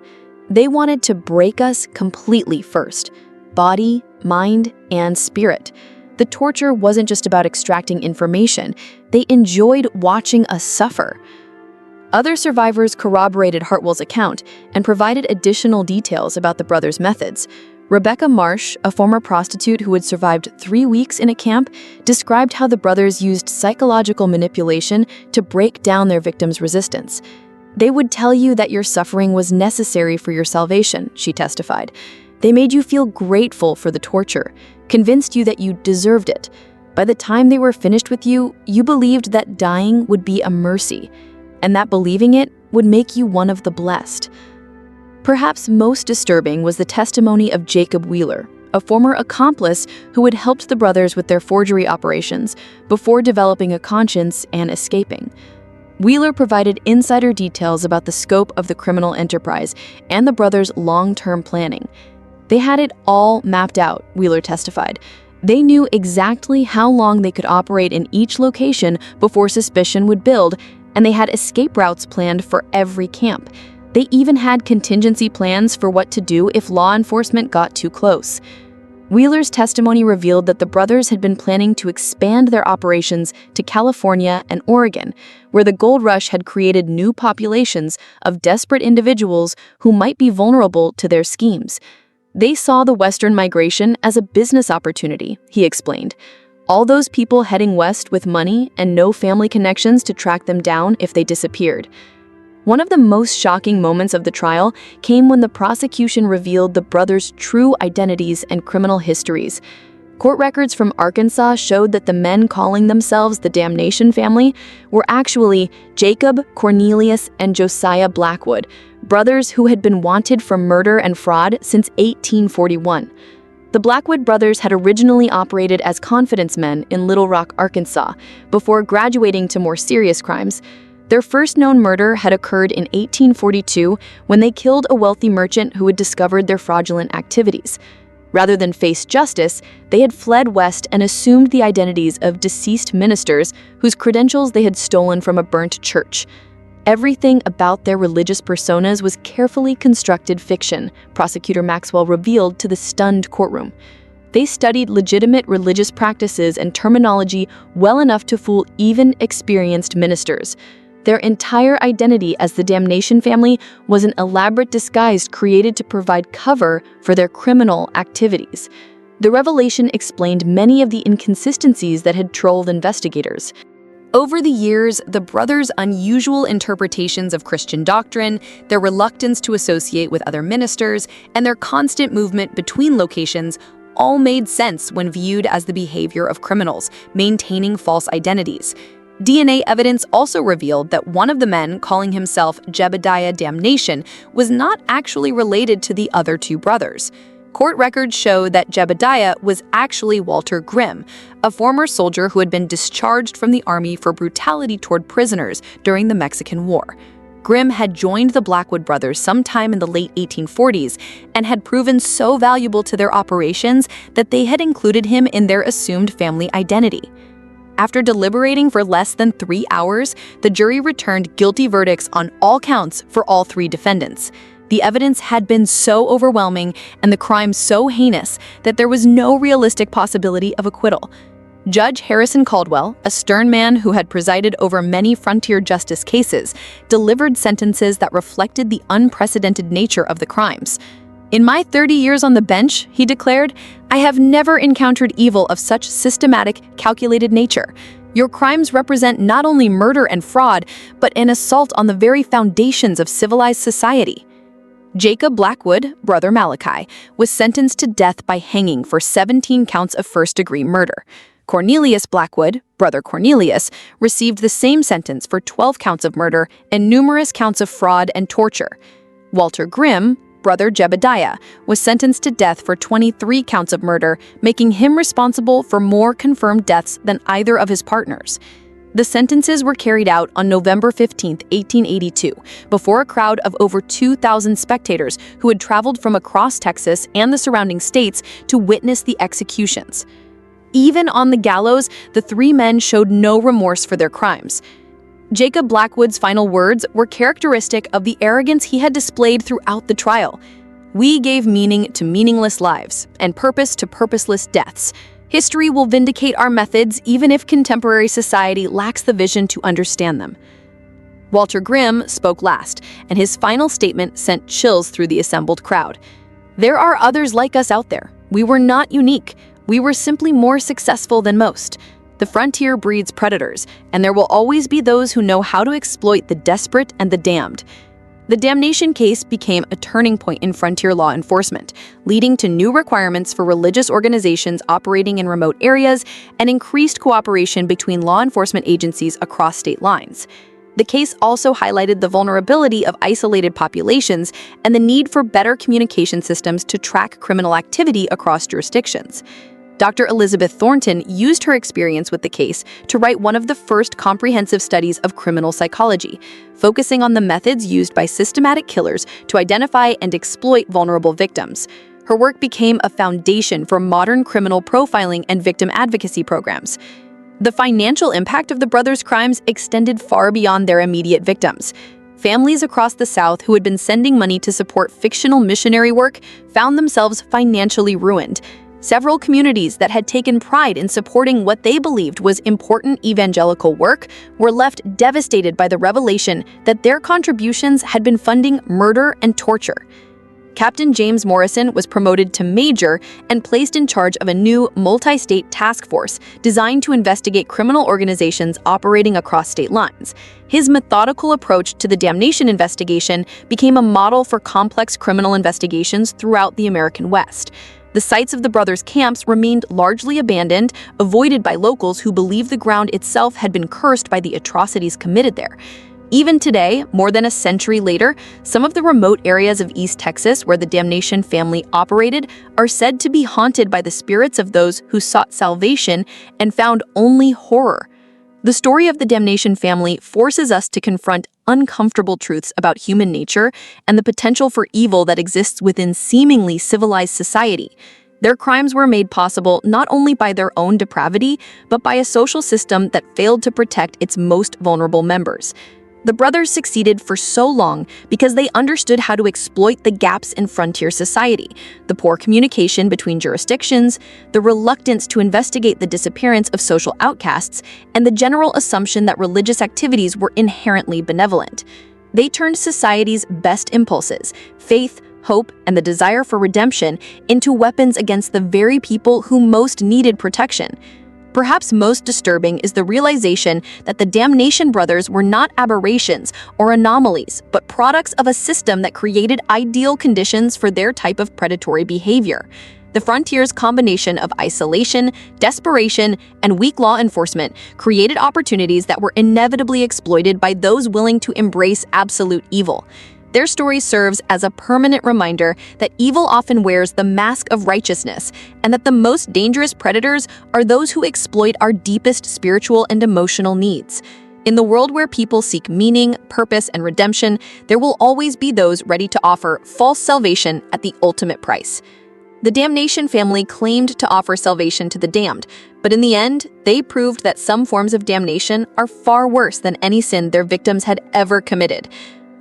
"They wanted to break us completely first, body, mind, and spirit. The torture wasn't just about extracting information, they enjoyed watching us suffer." Other survivors corroborated Hartwell's account and provided additional details about the brothers' methods. Rebecca Marsh, a former prostitute who had survived 3 weeks in a camp, described how the brothers used psychological manipulation to break down their victims' resistance. "They would tell you that your suffering was necessary for your salvation," she testified. "They made you feel grateful for the torture, convinced you that you deserved it. By the time they were finished with you, you believed that dying would be a mercy, and that believing it would make you one of the blessed." Perhaps most disturbing was the testimony of Jacob Wheeler, a former accomplice who had helped the brothers with their forgery operations before developing a conscience and escaping. Wheeler provided insider details about the scope of the criminal enterprise and the brothers' long-term planning. "They had it all mapped out," Wheeler testified. "They knew exactly how long they could operate in each location before suspicion would build, and they had escape routes planned for every camp. They even had contingency plans for what to do if law enforcement got too close." Wheeler's testimony revealed that the brothers had been planning to expand their operations to California and Oregon, where the gold rush had created new populations of desperate individuals who might be vulnerable to their schemes. "They saw the Western migration as a business opportunity," he explained. "All those people heading west with money and no family connections to track them down if they disappeared." One of the most shocking moments of the trial came when the prosecution revealed the brothers' true identities and criminal histories. Court records from Arkansas showed that the men calling themselves the Damnation family were actually Jacob, Cornelius, and Josiah Blackwood, brothers who had been wanted for murder and fraud since 1841. The Blackwood brothers had originally operated as confidence men in Little Rock, Arkansas, before graduating to more serious crimes. Their first known murder had occurred in 1842 when they killed a wealthy merchant who had discovered their fraudulent activities. Rather than face justice, they had fled west and assumed the identities of deceased ministers whose credentials they had stolen from a burnt church. Everything about their religious personas was carefully constructed fiction, Prosecutor Maxwell revealed to the stunned courtroom. They studied legitimate religious practices and terminology well enough to fool even experienced ministers. Their entire identity as the Damnation family was an elaborate disguise created to provide cover for their criminal activities. The revelation explained many of the inconsistencies that had trolled investigators. Over the years, the brothers' unusual interpretations of Christian doctrine, their reluctance to associate with other ministers, and their constant movement between locations all made sense when viewed as the behavior of criminals, maintaining false identities. DNA evidence also revealed that one of the men, calling himself Jebediah Damnation, was not actually related to the other two brothers. Court records show that Jebediah was actually Walter Grimm, a former soldier who had been discharged from the army for brutality toward prisoners during the Mexican War. Grimm had joined the Blackwood brothers sometime in the late 1840s and had proven so valuable to their operations that they had included him in their assumed family identity. After deliberating for less than 3 hours, the jury returned guilty verdicts on all counts for all 3 defendants. The evidence had been so overwhelming and the crime so heinous that there was no realistic possibility of acquittal. Judge Harrison Caldwell, a stern man who had presided over many frontier justice cases, delivered sentences that reflected the unprecedented nature of the crimes. "In my 30 years on the bench," he declared, "I have never encountered evil of such systematic, calculated nature. Your crimes represent not only murder and fraud, but an assault on the very foundations of civilized society." Jacob Blackwood, brother Malachi, was sentenced to death by hanging for 17 counts of first-degree murder. Cornelius Blackwood, brother Cornelius, received the same sentence for 12 counts of murder and numerous counts of fraud and torture. Walter Grimm, brother Jebediah, was sentenced to death for 23 counts of murder, making him responsible for more confirmed deaths than either of his partners. The sentences were carried out on November 15, 1882, before a crowd of over 2,000 spectators who had traveled from across Texas and the surrounding states to witness the executions. Even on the gallows, the three men showed no remorse for their crimes. Jacob Blackwood's final words were characteristic of the arrogance he had displayed throughout the trial. "We gave meaning to meaningless lives and purpose to purposeless deaths. History will vindicate our methods even if contemporary society lacks the vision to understand them." Walter Grimm spoke last, and his final statement sent chills through the assembled crowd. "There are others like us out there. We were not unique. We were simply more successful than most. The frontier breeds predators, and there will always be those who know how to exploit the desperate and the damned." The Damnation case became a turning point in frontier law enforcement, leading to new requirements for religious organizations operating in remote areas and increased cooperation between law enforcement agencies across state lines. The case also highlighted the vulnerability of isolated populations and the need for better communication systems to track criminal activity across jurisdictions. Dr. Elizabeth Thornton used her experience with the case to write one of the first comprehensive studies of criminal psychology, focusing on the methods used by systematic killers to identify and exploit vulnerable victims. Her work became a foundation for modern criminal profiling and victim advocacy programs. The financial impact of the brothers' crimes extended far beyond their immediate victims. Families across the South who had been sending money to support fictional missionary work found themselves financially ruined. Several communities that had taken pride in supporting what they believed was important evangelical work were left devastated by the revelation that their contributions had been funding murder and torture. Captain James Morrison was promoted to major and placed in charge of a new multi-state task force designed to investigate criminal organizations operating across state lines. His methodical approach to the Damnation investigation became a model for complex criminal investigations throughout the American West. The sites of the brothers' camps remained largely abandoned, avoided by locals who believed the ground itself had been cursed by the atrocities committed there. Even today, more than a century later, some of the remote areas of East Texas where the Damnation family operated are said to be haunted by the spirits of those who sought salvation and found only horror. The story of the Damnation family forces us to confront uncomfortable truths about human nature and the potential for evil that exists within seemingly civilized society. Their crimes were made possible not only by their own depravity, but by a social system that failed to protect its most vulnerable members. The brothers succeeded for so long because they understood how to exploit the gaps in frontier society, the poor communication between jurisdictions, the reluctance to investigate the disappearance of social outcasts, and the general assumption that religious activities were inherently benevolent. They turned society's best impulses, faith, hope, and the desire for redemption, into weapons against the very people who most needed protection. Perhaps most disturbing is the realization that the Damnation brothers were not aberrations or anomalies, but products of a system that created ideal conditions for their type of predatory behavior. The frontier's combination of isolation, desperation, and weak law enforcement created opportunities that were inevitably exploited by those willing to embrace absolute evil. Their story serves as a permanent reminder that evil often wears the mask of righteousness, and that the most dangerous predators are those who exploit our deepest spiritual and emotional needs. In the world where people seek meaning, purpose, and redemption, there will always be those ready to offer false salvation at the ultimate price. The Damnation family claimed to offer salvation to the damned, but in the end, they proved that some forms of damnation are far worse than any sin their victims had ever committed.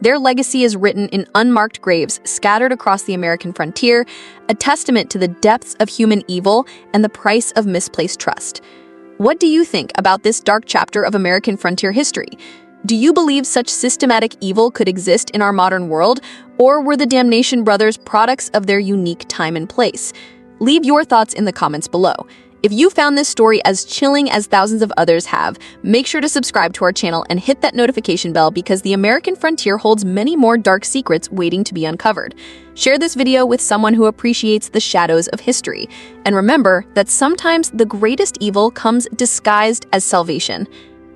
Their legacy is written in unmarked graves scattered across the American frontier, a testament to the depths of human evil and the price of misplaced trust. What do you think about this dark chapter of American frontier history? Do you believe such systematic evil could exist in our modern world, or were the Damnation brothers products of their unique time and place? Leave your thoughts in the comments below. If you found this story as chilling as thousands of others have, make sure to subscribe to our channel and hit that notification bell because the American frontier holds many more dark secrets waiting to be uncovered. Share this video with someone who appreciates the shadows of history. And remember that sometimes the greatest evil comes disguised as salvation.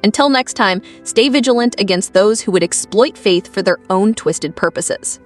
Until next time, stay vigilant against those who would exploit faith for their own twisted purposes.